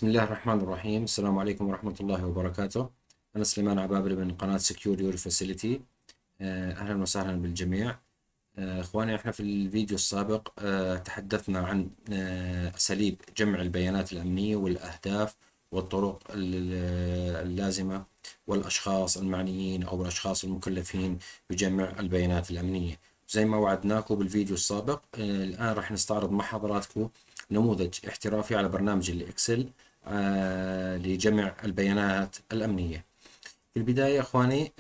بسم الله الرحمن الرحيم. السلام عليكم ورحمة الله وبركاته. أنا سليمان عبابل من قناة Secure Your Facility. أهلا وسهلا بالجميع. إخواني، إحنا في الفيديو السابق تحدثنا عن أساليب جمع البيانات الأمنية والأهداف والطرق اللازمة والأشخاص المعنيين أو الأشخاص المكلفين بجمع البيانات الأمنية. زي ما وعدناكم بالفيديو السابق، الآن راح نستعرض مع حضراتكم نموذج احترافي على برنامج الإكسل لجمع البيانات الأمنية. في البداية إخواني،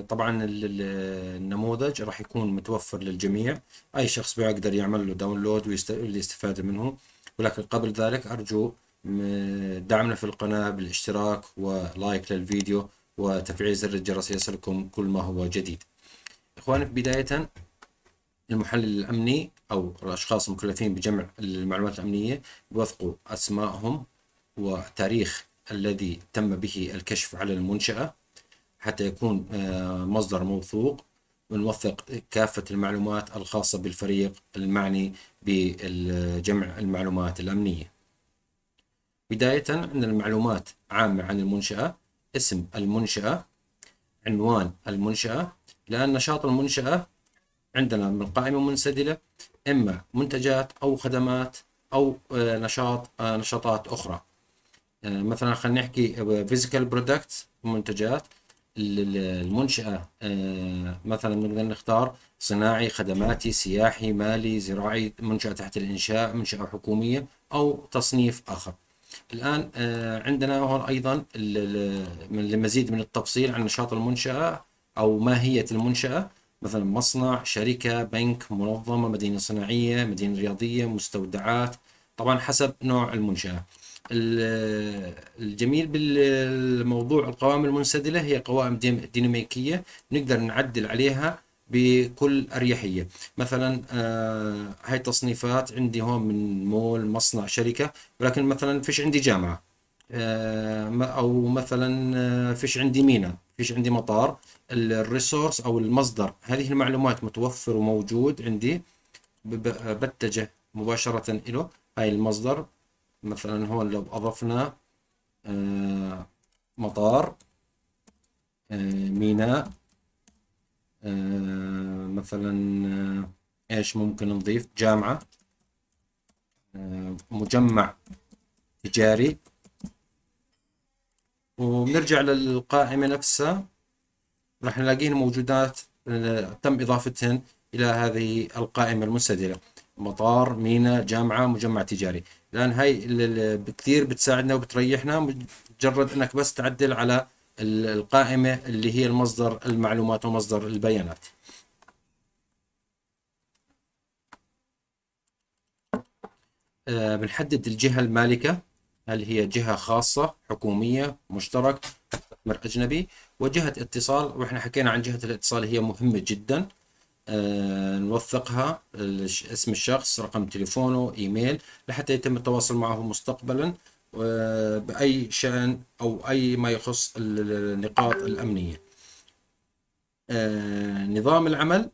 طبعا النموذج راح يكون متوفر للجميع، أي شخص بيقدر يعمل له داونلود ويستفاد منه. ولكن قبل ذلك أرجو دعمنا في القناة بالاشتراك ولايك للفيديو وتفعيل زر الجرس يصلكم كل ما هو جديد. إخواني، في بداية المحلل الأمني أو الأشخاص المكلفين بجمع المعلومات الأمنية بيوثقوا أسمائهم وتاريخ الذي تم به الكشف على المنشأة حتى يكون مصدر موثوق، ونوثق كافة المعلومات الخاصة بالفريق المعني بجمع المعلومات الأمنية. بداية عندنا المعلومات عامة عن المنشأة: اسم المنشأة، عنوان المنشأة. لأن نشاط المنشأة عندنا من قائمة منسدلة، إما منتجات أو خدمات أو نشاطات أخرى. مثلا خلينا نحكي physical products، منتجات. المنشأة مثلا نقدر نختار صناعي، خدماتي، سياحي، مالي، زراعي، منشأة تحت الإنشاء، منشأة حكومية، أو تصنيف آخر. الآن عندنا هون أيضا لمزيد من التفصيل عن نشاط المنشأة أو ماهية المنشأة، مثلا مصنع، شركة، بنك، منظمة، مدينة صناعية، مدينة رياضية، مستودعات، طبعا حسب نوع المنشأة. الجميل بالموضوع القوائم المنسدلة هي قوائم ديناميكية نقدر نعدل عليها بكل أريحية. مثلا هاي تصنيفات عندي هون من مول، مصنع، شركة، ولكن مثلا فيش عندي جامعة، أو مثلا فيش عندي ميناء، فيش عندي مطار. الريسورس أو المصدر هذه المعلومات متوفر وموجود عندي، بتجه مباشرة إله. هاي المصدر. مثلا هون لو أضفنا مطار، ميناء، مثلا إيش ممكن نضيف؟ جامعة، مجمع تجاري. وبنرجع للقائمة نفسها، راح نلاقيهن موجودات، تم إضافتهن إلى هذه القائمة المنسدلة: مطار، ميناء، جامعة، مجمع تجاري. لأن هاي كثير بتساعدنا وبتريحنا، مجرد أنك بس تعدل على القائمة اللي هي المصدر المعلومات ومصدر البيانات. بنحدد الجهة المالكة، هل هي جهة خاصة، حكومية، مشترك، مستثمر أجنبي. وجهة اتصال، وإحنا حكينا عن جهة الاتصال، هي مهمة جدا. نوثقها: اسم الشخص، رقم تليفونه، إيميل، لحتى يتم التواصل معه مستقبلا بأي شأن أو أي ما يخص النقاط الأمنية. نظام العمل.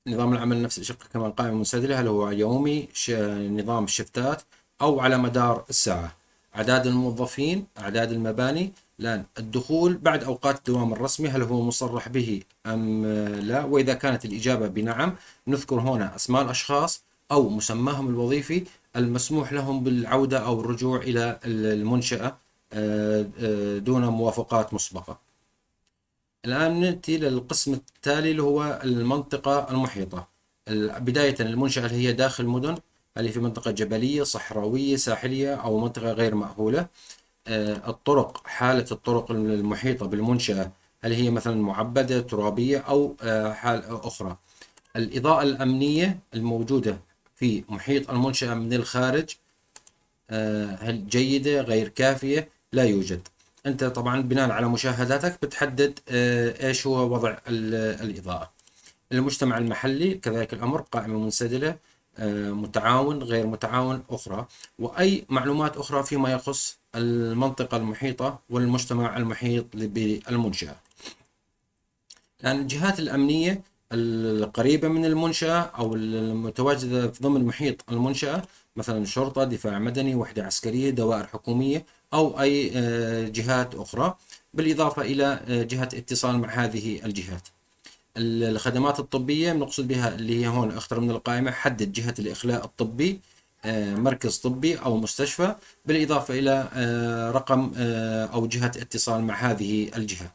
نظام العمل نفس الشيء كمان، قائمة منسدلة: هل هو يومي، نظام الشفتات، أو على مدار الساعة. أعداد الموظفين، أعداد المباني، لأن الدخول بعد أوقات الدوام الرسمي هل هو مصرح به أم لا. وإذا كانت الإجابة بنعم، نذكر هنا أسماء الأشخاص أو مسماهم الوظيفي المسموح لهم بالعودة أو الرجوع إلى المنشأة دون موافقات مسبقة. الآن نأتي للقسم التالي اللي هو المنطقة المحيطة. بداية المنشأة اللي هي داخل المدن، هل هي في منطقة جبلية، صحراوية، ساحلية، أو منطقة غير مأهولة. الطرق، حالة الطرق المحيطة بالمنشأة، هل هي مثلا معبدة، ترابية، أو حال أخرى. الإضاءة الأمنية الموجودة في محيط المنشأة من الخارج، هل جيدة، غير كافية، لا يوجد. أنت طبعا بناء على مشاهداتك بتحدد إيش هو وضع الإضاءة. المجتمع المحلي كذلك الأمر، قائمة منسدلة، متعاون، غير متعاون، أخرى. وأي معلومات أخرى فيما يخص المنطقة المحيطة والمجتمع المحيط بالمنشأة. الآن الجهات الأمنية القريبة من المنشأة أو المتواجدة في ضمن محيط المنشأة، مثلا شرطة، دفاع مدني، وحدة عسكرية، دوائر حكومية، أو أي جهات أخرى، بالإضافة إلى جهة اتصال مع هذه الجهات. الخدمات الطبية بنقصد بها اللي هي هون أخطر من القائمة: حدد جهة الإخلاء الطبي، مركز طبي أو مستشفى، بالإضافة إلى رقم أو جهة اتصال مع هذه الجهة.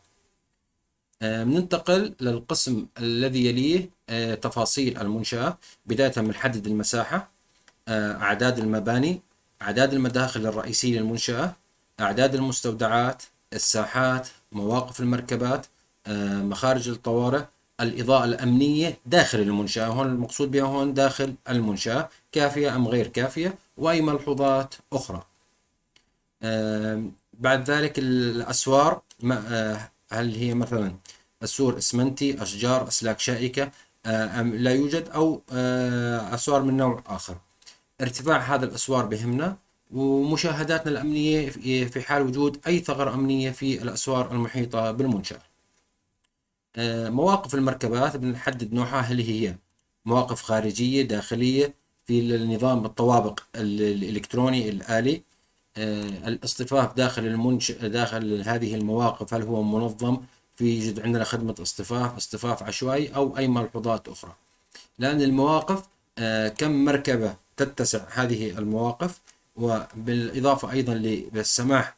بننتقل للقسم الذي يليه، تفاصيل المنشأة، بداية من حدد المساحة، أعداد المباني، أعداد المداخل الرئيسية للمنشأة، أعداد المستودعات، الساحات، مواقف المركبات، مخارج الطوارئ، الإضاءة الأمنية داخل المنشأة، هون المقصود بها هون داخل المنشأة كافية أم غير كافية، وأي ملحوظات أخرى. بعد ذلك الأسوار، هل هي مثلا السور إسمنتي، أشجار، أسلاك شائكة، أم لا يوجد، أو أسوار من نوع آخر. ارتفاع هذا الأسوار بهمنا، ومشاهداتنا الأمنية في حال وجود أي ثغرة أمنية في الأسوار المحيطة بالمنشأة. مواقف المركبات بنحدد نوعها، هل هي مواقف خارجية، داخلية، في النظام الطوابق الإلكتروني الآلي. الاصطفاف داخل داخل هذه المواقف، هل هو منظم، في يوجد عندنا خدمة اصطفاف عشوائي، أو أي ملحوظات أخرى. لأن المواقف كم مركبة تتسع هذه المواقف، وبالإضافة أيضا للسماح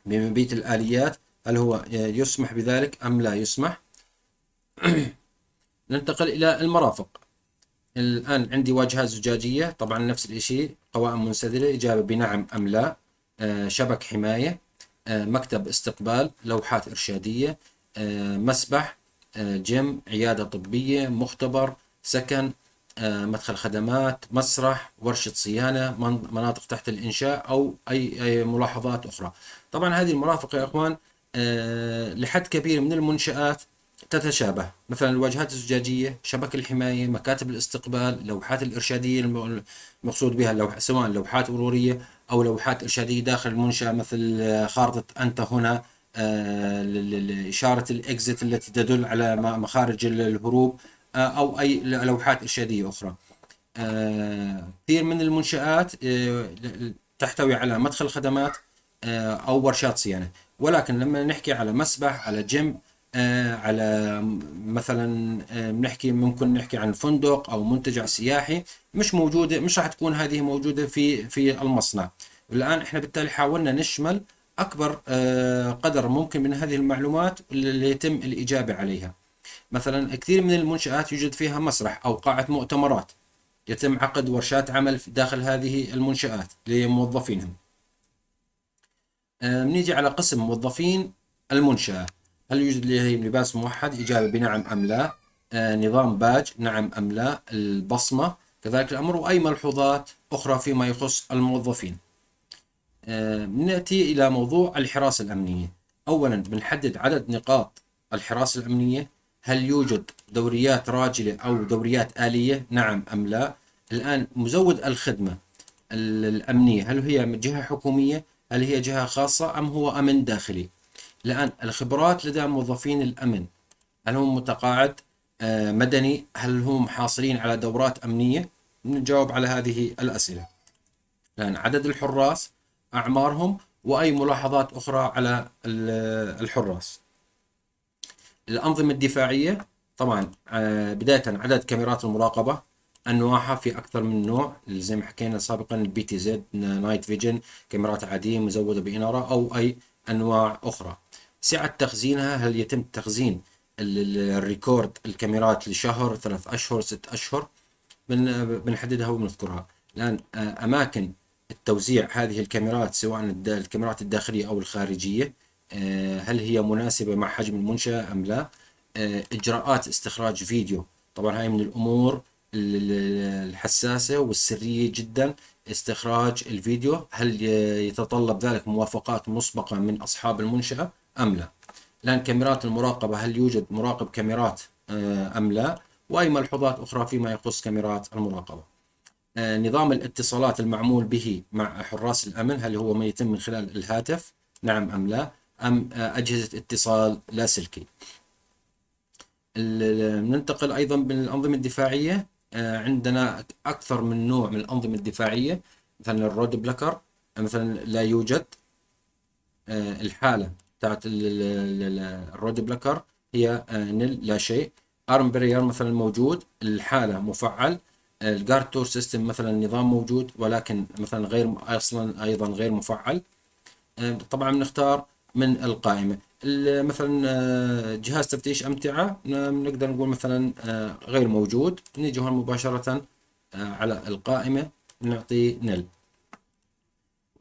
بمبيت الآليات، هل هو يسمح بذلك أم لا يسمح. ننتقل إلى المرافق. الآن عندي واجهات زجاجية، طبعا نفس الشيء، قوائم منسدلة، إجابة بنعم أم لا. شبك حماية، مكتب استقبال، لوحات إرشادية، مسبح، جيم، عيادة طبية، مختبر، سكن، مدخل خدمات، مسرح، ورشة صيانة، مناطق تحت الإنشاء، أو أي ملاحظات أخرى. طبعا هذه المرافق يا أخوان لحد كبير من المنشآت تتشابه، مثلا الواجهات الزجاجية، شبك الحماية، مكاتب الاستقبال، لوحات الإرشادية المقصود بها سواء لوحات مرورية أو لوحات إرشادية داخل المنشأة، مثل خارطة أنت هنا، إشارة الإكزit التي تدل على مخارج الهروب، أو أي لوحات إرشادية أخرى. كثير من المنشآت تحتوي على مدخل خدمات أو ورشات صيانة، ولكن لما نحكي على مسبح، على جيم، على مثلا بنحكي ممكن نحكي عن فندق أو منتجع سياحي، مش موجودة، مش راح تكون هذه موجودة في المصنع. الآن احنا بالتالي حاولنا نشمل أكبر قدر ممكن من هذه المعلومات اللي يتم الإجابة عليها. مثلا كثير من المنشآت يوجد فيها مسرح أو قاعة مؤتمرات، يتم عقد ورشات عمل داخل هذه المنشآت لموظفينهم. بنيجي على قسم موظفين المنشأة، هل يوجد لديهم لباس موحد؟ إجابة بنعم أم لا. نظام باج، نعم أم لا. البصمة كذلك الأمر، وأي ملحوظات أخرى فيما يخص الموظفين. نأتي إلى موضوع الحراسة الأمنية. أولا بنحدد عدد نقاط الحراسة الأمنية، هل يوجد دوريات راجلة أو دوريات آلية، نعم أم لا. الآن مزود الخدمة الأمنية، هل هي جهة حكومية، هل هي جهة خاصة، أم هو أمن داخلي. الآن الخبرات لدى موظفين الأمن، هل هم متقاعد، مدني، هل هم حاصلين على دورات أمنية. نجاوب على هذه الأسئلة. الآن عدد الحراس، أعمارهم، وأي ملاحظات أخرى على الحراس. الأنظمة الدفاعية، طبعا بداية عدد كاميرات المراقبة، أنواعها في أكثر من نوع، زي ما حكينا سابقا، البي تي زد، نايت فيجن، كاميرات عادية مزودة بإنارة، أو أي أنواع أخرى. سعة تخزينها، هل يتم تخزين الريكورد الكاميرات لشهر، 3 أشهر، 6 أشهر، بنحددها وبنذكرها. الآن أماكن التوزيع هذه الكاميرات، سواء الكاميرات الداخلية أو الخارجية، هل هي مناسبة مع حجم المنشأة أم لا. إجراءات استخراج فيديو، طبعا هاي من الأمور الحساسة والسرية جدا، استخراج الفيديو، هل يتطلب ذلك موافقات مسبقة من أصحاب المنشأة أم لا. الآن كاميرات المراقبة، هل يوجد مراقب كاميرات أم لا، وأي ملحوظات أخرى فيما يخص كاميرات المراقبة. نظام الاتصالات المعمول به مع حراس الأمن، هل هو ما يتم من خلال الهاتف، نعم أم لا، أم أجهزة اتصال لاسلكي. ننتقل أيضا بالأنظمة الدفاعية. عندنا أكثر من نوع من الأنظمة الدفاعية، مثلا الرود بلوكر مثلا لا يوجد. الحالة بتاعت الرود بلوكر هي نل، لا شيء. ارم برير مثلا موجود، الحالة مفعل. الجارد تور سيستم مثلا نظام موجود ولكن مثلا غير اصلا ايضا غير مفعل. طبعا بنختار من القائمة. مثلا جهاز تفتيش أمتعة نقدر نقول مثلا غير موجود، نيجي هون مباشرة على القائمة نعطي نل،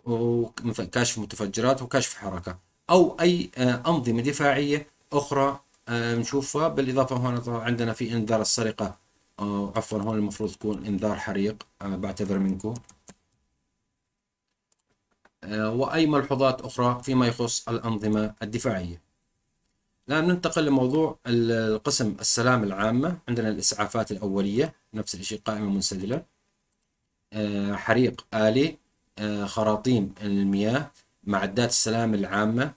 ومثل كشف متفجرات وكشف حركة أو أي أنظمة دفاعية أخرى نشوفها. بالإضافة هون طبعاً عندنا في إنذار السرقة، أو عفوا هون المفروض تكون إنذار حريق، بعتذر منكم. وأي ملحوظات أخرى فيما يخص الأنظمة الدفاعية. الآن ننتقل لموضوع القسم السلامة العامة. عندنا الإسعافات الأولية نفس الشيء، قائمة منسدلة. حريق آلي، خراطيم المياه، معدات السلامة العامة،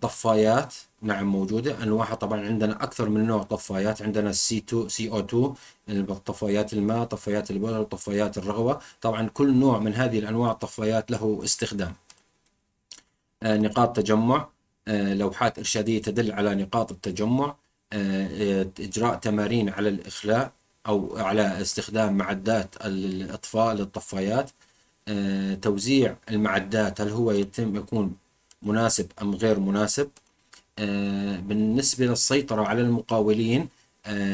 طفايات نعم موجودة أنواعها. طبعا عندنا أكثر من نوع طفايات، عندنا السي 2 سي او 2، طفايات الماء، طفايات البولر، طفايات الرغوة. طبعا كل نوع من هذه الأنواع الطفايات له استخدام. نقاط تجمع، لوحات إرشادية تدل على نقاط التجمع. إجراء تمارين على الإخلاء أو على استخدام معدات الإطفاء للطفايات. توزيع المعدات، هل هو يكون مناسب أم غير مناسب. بالنسبة للسيطرة على المقاولين،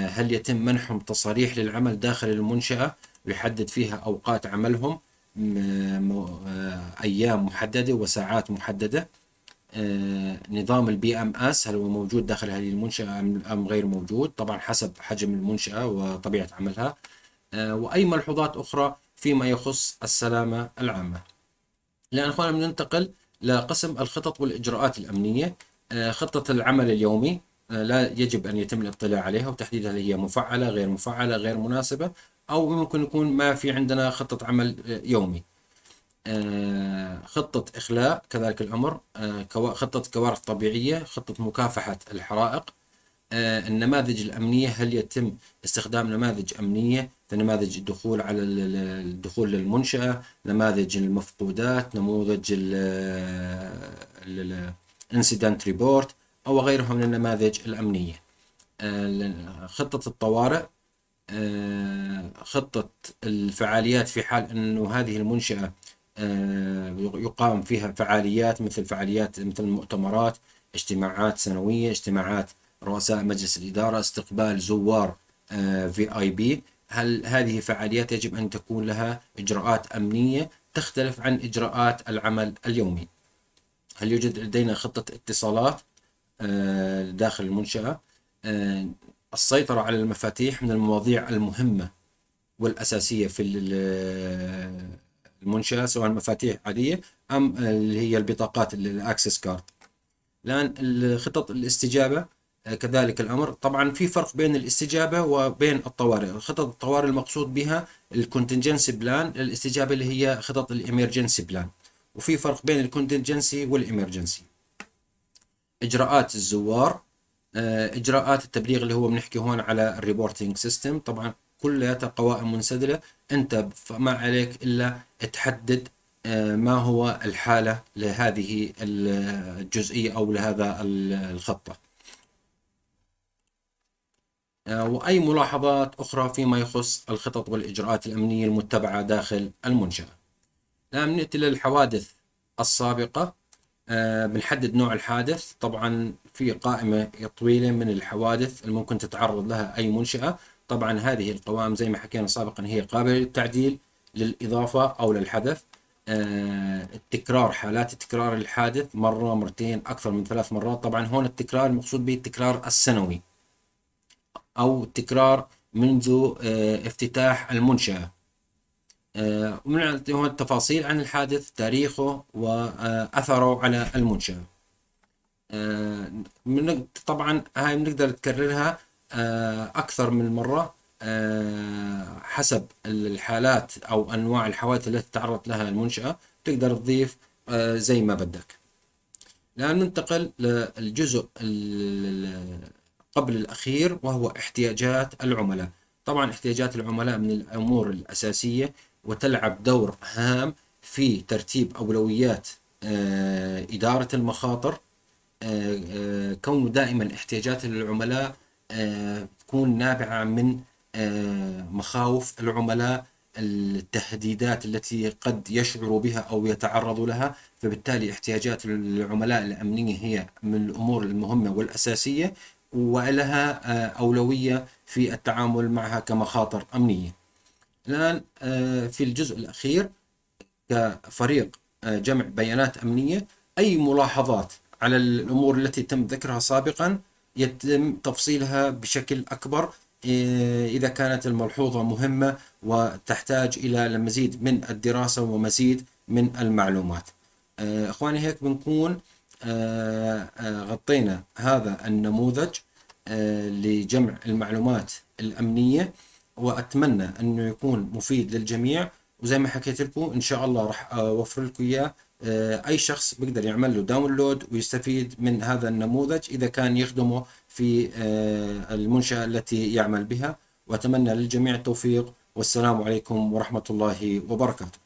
هل يتم منحهم تصاريح للعمل داخل المنشأة ويحدد فيها أوقات عملهم، أيام محددة وساعات محددة. نظام البي ام اس هل هو موجود داخل هذه المنشأة أم غير موجود، طبعا حسب حجم المنشأة وطبيعة عملها. وأي ملحوظات أخرى فيما يخص السلامة العامة. الآن أخوانا بننتقل لقسم الخطط والإجراءات الأمنية. خطة العمل اليومي لا يجب أن يتم الاطلاع عليها وتحديد هل هي مفعلة غير مفعلة غير مناسبة، أو ممكن يكون ما في عندنا خطة عمل يومي. خطة إخلاء كذلك الأمر. خطة كوارث طبيعية، خطة مكافحة الحرائق. النماذج الأمنية، هل يتم استخدام نماذج أمنية، نماذج الدخول على الدخول للمنشأة، نماذج المفقودات، نموذج الانسيدنت ريبورت أو غيرها من النماذج الأمنية. خطة الطوارئ، خطة الفعاليات في حال أنه هذه المنشأة يقام فيها فعاليات مثل مؤتمرات، اجتماعات سنوية، اجتماعات رؤساء مجلس الإدارة، استقبال زوار في اي بي. هل هذه فعاليات يجب أن تكون لها إجراءات أمنية تختلف عن إجراءات العمل اليومي. هل يوجد لدينا خطة اتصالات داخل المنشأة. السيطرة على المفاتيح من المواضيع المهمة والأساسية في المنشأة، سواء مفاتيح عادية أم اللي هي البطاقات الأكسس كارد. الآن خطط الاستجابة كذلك الأمر. طبعا في فرق بين الاستجابة وبين الطوارئ. خطط الطوارئ المقصود بها الكونتنجنسي بلان، الاستجابة اللي هي خطط الإمرجنسي بلان، وفي فرق بين الكونتنجنسي والإمرجنسي. إجراءات الزوار، إجراءات التبليغ اللي هو بنحكي هون على الريبورتينج سيستم. طبعا كلها قوائم منسدلة، أنت ما عليك إلا تحدد ما هو الحالة لهذه الجزئية أو لهذا الخطة. وأي ملاحظات أخرى فيما يخص الخطط والإجراءات الأمنية المتبعة داخل المنشأة. الآن نأتي للحوادث السابقة. بنحدد نوع الحادث. طبعا في قائمة طويلة من الحوادث اللي ممكن تتعرض لها أي منشأة. طبعا هذه القوائم زي ما حكينا سابقا هي قابلة للتعديل، للإضافة أو للحذف. التكرار، حالات تكرار الحادث مرة مرتين أكثر من 3 مرات. طبعا هون التكرار المقصود به التكرار السنوي أو التكرار منذ افتتاح المنشأة. ومن هون التفاصيل عن الحادث، تاريخه وأثره على المنشأة. طبعا هاي بنقدر تكررها أكثر من مرة حسب الحالات أو أنواع الحوادث التي تعرضت لها المنشأة، تقدر تضيف زي ما بدك. الآن ننتقل للجزء قبل الأخير، وهو احتياجات العملاء. طبعا احتياجات العملاء من الأمور الأساسية، وتلعب دور هام في ترتيب أولويات إدارة المخاطر. كونه دائما احتياجات العملاء تكون نابعة من مخاوف العملاء، التهديدات التي قد يشعروا بها أو يتعرضوا لها. فبالتالي احتياجات العملاء الأمنية هي من الأمور المهمة والأساسية، ولها أولوية في التعامل معها كمخاطر أمنية. الآن في الجزء الأخير كفريق جمع بيانات أمنية، أي ملاحظات على الأمور التي تم ذكرها سابقا يتم تفصيلها بشكل أكبر إذا كانت الملحوظة مهمة وتحتاج إلى مزيد من الدراسة ومزيد من المعلومات. إخواني، هيك بنكون غطينا هذا النموذج لجمع المعلومات الأمنية، وأتمنى أنه يكون مفيد للجميع. وزي ما حكيت لكم إن شاء الله راح أوفر لكم إياه. أي شخص بيقدر يعمل له داونلود ويستفيد من هذا النموذج إذا كان يخدمه في المنشأة التي يعمل بها. وأتمنى للجميع التوفيق، والسلام عليكم ورحمة الله وبركاته.